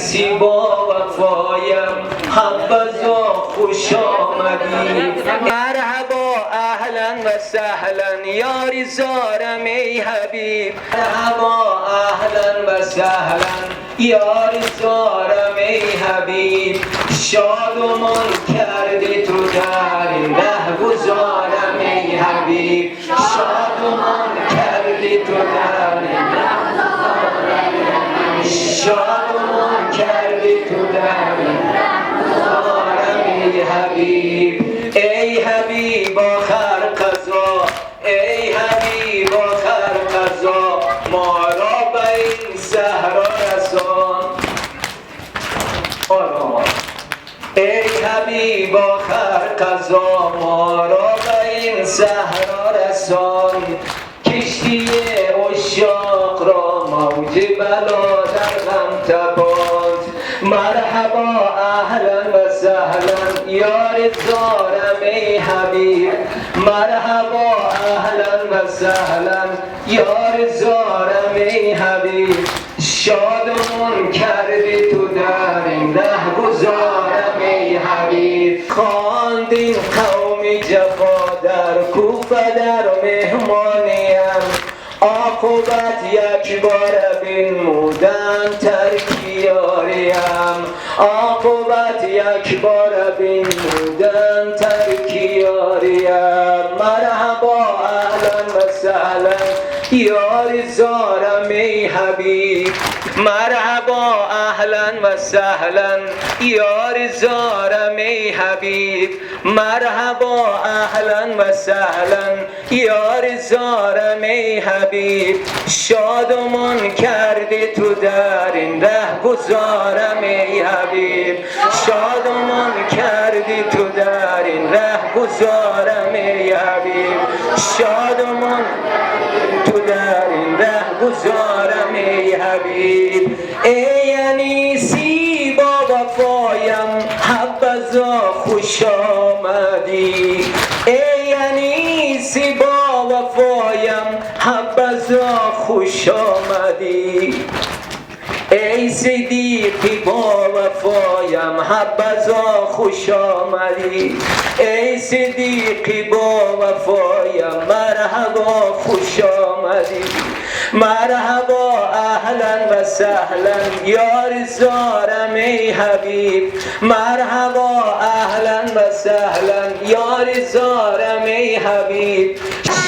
سی با وفایم حبذا خوش آمدی. مرحبا اهلا و سهلا یاری زارم ای حبیب. مرحبا اهلا و سهلا یاری زارم ای حبیب. شادمان کردی تو در این ره گذارم ای حبیب. شادمان کردی تو در این ره شادمان کردی تو در این ره گذارم ای حبیب. ای حبیب آخر قضا ای حبیب آخر قضا ما را به این صحرا رسان. ای حبیب آخر قضا ما را به این صحرا رسان. کشتی عشاق را موج بلا در غم تپاند. مرحبا اهلا و سهلا یار زارم ای حبیب. مرحبا اهلا و سهلا یار زارم ای حبیب. شادمان کردی تو در این ره گذارم ای حبیب. خواند این قوم جفا در کوفه در مهمانیم. عاقبت یک بار بنمودن ترک یاریم. عاقبت یک بار بنمودن ترک یاریم. مرحبا اهلا و سهلا یار زارم ای حبیب. مرحبا اهلا و سهلا یار زارم ای حبیب. مرحبا اهلا و سهلا یار زارم ای حبیب. شادمان کردی تو در این ره گذارم ای حبیب. شادمان کردی تو در این ره گذارم ای حبیب. شادمان تو در این ره گذارم ای حبیب. ای انیسی با وفایم حبذا خوش آمدی. ای انیسی با وفایم حبذا خوش آمدی. ای صدیقی با وفایم حبذا خوش آمدی. ای صدیقی با وفایم مرحبا خوش آمدی. مرحبا اهلا و سهلا یار زارم ای حبیب. مرحبا اهلا و سهلا یار زارم ای حبیب.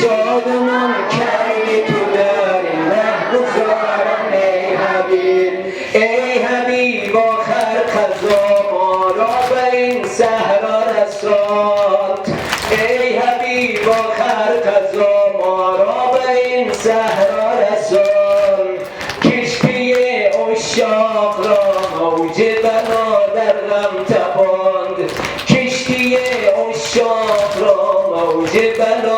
شادمان کردی تو در این ره گذارم ای حبیب. ای حبیب آخر قضا ما را به این صحرا رساند. ای حبیب آخر قضا ما را به این صحرا رسان. کشتی عشاق را موج بلا در غم تپاند. کشتی عشاق را موج بلا